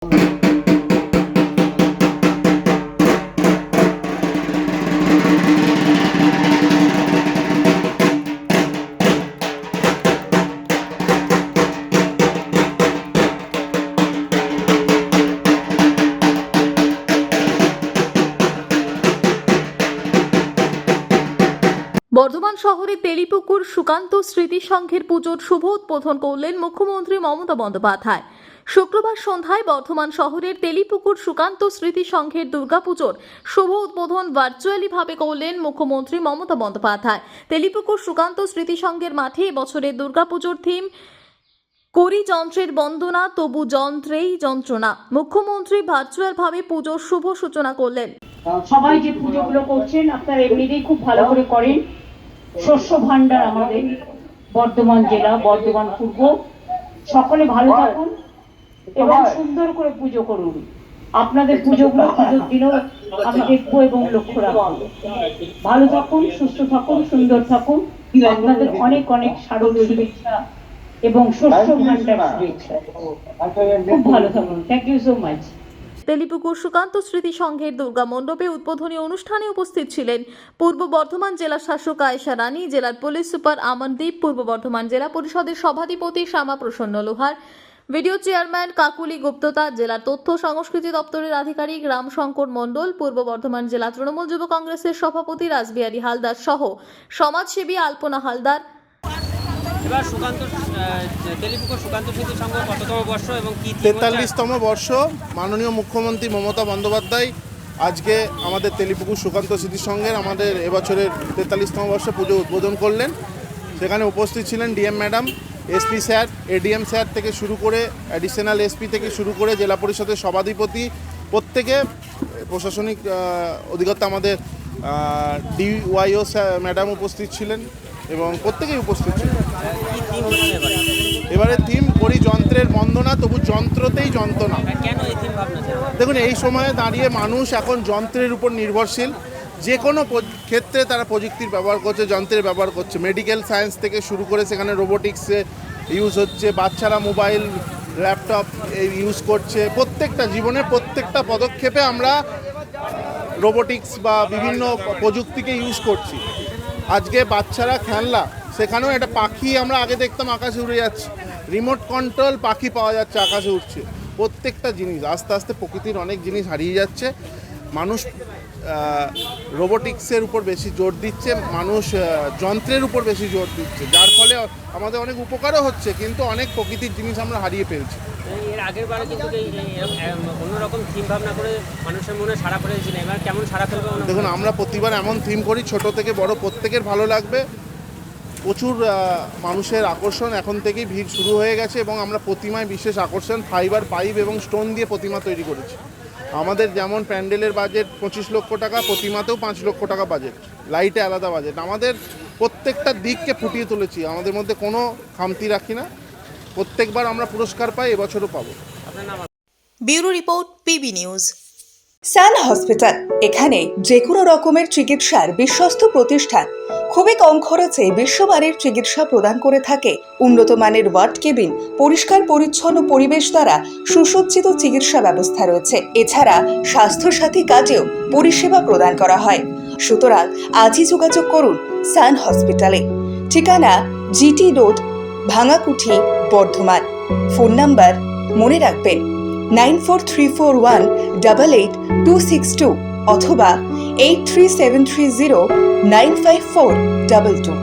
বর্ধমান শহরে তেলিপুকুর সুকান্ত স্মৃতি সংঘের পুজোর শুভ উদ্বোধন করলেন মুখ্যমন্ত্রী মমতা বন্দ্যোপাধ্যায়। শুক্রবার সন্ধ্যায় বর্ধমান শহরের তেলিপুকুর সুকান্ত স্মৃতি সংঘের দুর্গাপুজোর শুভ উদ্বোধন ভার্চুয়ালি ভাবে করলেন মুখ্যমন্ত্রী মমতা বন্দ্যোপাধ্যায়। তেলিপুকুর সুকান্ত স্মৃতি সংঘের মাঠে এবছরের দুর্গাপুজোর থিম করি যন্ত্রের বন্দনা তবু যন্ত্রেই যন্ত্রণা। মুখ্যমন্ত্রী ভার্চুয়াল ভাবে পুজোর শুভ সূচনা করলেন। সবাই যে পুজোগুলো করছেন আপনারা এমনিতেই খুব ভালো করে করেন। শস্য ভান্ডার আমাদের বর্ধমান জেলা, বর্ধমান পূর্ব, সকলে ভালো থাকুন এবং সুন্দর করে পুজো করুন। আপনাদের পুজোগুলো পুজোর দিনও আমি দেখবো এবং লক্ষ্য রাখবো। ভালো থাকুন, সুস্থ থাকুন, সুন্দর থাকুন। আপনাদের অনেক অনেক শারদ শুভেচ্ছা এবং শস্য ভান্ডার শুভেচ্ছা। খুব ভালো থাকুন। Thank you so much. Telipukur Sukanta Smriti সংঘের দুর্গা মণ্ডপে উদ্বোধনী অনুষ্ঠানে উপস্থিত ছিলেন পূর্ব বর্ধমান জেলা শাসক আয়েশা রানী, জেলার পুলিশ সুপার আমনদীপ, পূর্ব বর্ধমান জেলা পরিষদের সভাধিপতি শ্যামা প্রসন্ন লোহার, ভিডিও চেয়ারম্যান কাকুলি গুপ্ততা, জেলার তথ্য সংস্কৃতি দপ্তরের আধিকারিক রামশঙ্কর মণ্ডল, পূর্ব বর্ধমান জেলা তৃণমূল যুব কংগ্রেসের সভাপতি রাসবিহারী হালদার সহ সমাজসেবী আলপনা হালদার। এবার তেলিপুকুর সুকান্ত স্মৃতি সংঘ কততম বর্ষ এবং কি 43তম বর্ষ। মাননীয় মুখ্যমন্ত্রী মমতা বন্দ্যোপাধ্যায় আজকে আমাদের তেলিপুকুর সুকান্ত স্মৃতি সংঘের আমাদের এবছরের 43তম বর্ষে পুজো উদ্বোধন করলেন। সেখানে উপস্থিত ছিলেন DM madam, SP sir, ADM sir থেকে শুরু করে অ্যাডিশনাল এসপি থেকে শুরু করে জেলা পরিষদের সভাধিপতি, প্রত্যেকে প্রশাসনিক অধিকর্তা আমাদের ডিওয়াইও ম্যাডাম উপস্থিত ছিলেন এবং প্রত্যেকেই উপস্থিত ছিলেন। এবারে থিম করি যন্ত্রের বন্দনা তবু যন্ত্রতেই যন্ত্রণা। দেখুন, এই সময়ে দাঁড়িয়ে মানুষ এখন যন্ত্রের উপর নির্ভরশীল। যে কোনো ক্ষেত্রে তারা প্রযুক্তির ব্যবহার করছে, যন্ত্রের ব্যবহার করছে। মেডিকেল সায়েন্স থেকে শুরু করে সেখানে রোবোটিক্সে ইউজ হচ্ছে, বাচ্চারা মোবাইল ল্যাপটপ ইউজ করছে। প্রত্যেকটা জীবনের প্রত্যেকটা পদক্ষেপে আমরা রোবোটিক্স বা বিভিন্ন প্রযুক্তিকে ইউজ করছি। আজকে বাচ্চারা খেলনা, সেখানেও একটা পাখি আমরা আগে দেখতাম আকাশে উড়ে যাচ্ছে, রিমোট কন্ট্রোল পাখি পাওয়া যাচ্ছে আকাশে উঠছে। প্রত্যেকটা জিনিস আস্তে আস্তে প্রকৃতির অনেক জিনিস হারিয়ে যাচ্ছে। মানুষ রোবোটিক্সের উপর বেশি জোর দিচ্ছে, মানুষ যন্ত্রের উপর বেশি জোর দিচ্ছে, যার ফলে আমাদের অনেক উপকারও হচ্ছে, কিন্তু অনেক প্রকৃতির জিনিস আমরা হারিয়ে ফেলছি। এর আগের বারে কিন্তু অন্যরকম থিম ভাবনা করে মানুষের মনে সাড়া পড়েছিল, এবার কেমন সাড়া ফেলবে? দেখুন, আমরা প্রতিবার এমন থিম করি ছোট থেকে বড় প্রত্যেকের ভালো লাগবে। প্রচুর মানুষের আকর্ষণ এখন থেকেই ভিড় শুরু হয়ে গেছে এবং আমরা প্রতিমায় বিশেষ আকর্ষণ ফাইবার পাইপ এবং স্টোন দিয়ে প্রতিমা তৈরি করেছি। আমাদের যেমন প্যান্ডেলের বাজেট 25 লক্ষ টাকা, প্রতিমাতেও 5 লক্ষ টাকা বাজেট, লাইটে আলাদা বাজেট। আমাদের প্রত্যেকটা দিককে ফুটিয়ে তুলেছি, আমাদের মধ্যে কোনো খামতি রাখি না। প্রত্যেকবার আমরা পুরস্কার পাই, এবছরও পাবো। Bureau report, PB news. Sun Hospital, এখানে যে কোনো রকমের চিকিৎসার বিশ্বস্ত প্রতিষ্ঠান। খুবই কম খরচে বিশ্বমানের চিকিৎসা প্রদান করে থাকে। উন্নত মানের ওয়ার্ড কেবিন, পরিষ্কার পরিচ্ছন্ন পরিবেশ দ্বারা সুসজ্জিত চিকিৎসা ব্যবস্থা রয়েছে। এছাড়া স্বাস্থ্যসাথী কাজেও পরিষেবা প্রদান করা হয়। সুতরাং আজই যোগাযোগ করুন সান হসপিটালে। ঠিকানা GT road, Bhangakuthi, Bardhaman. Phone number মনে রাখবেন 9434188262 অথবা 83730954222।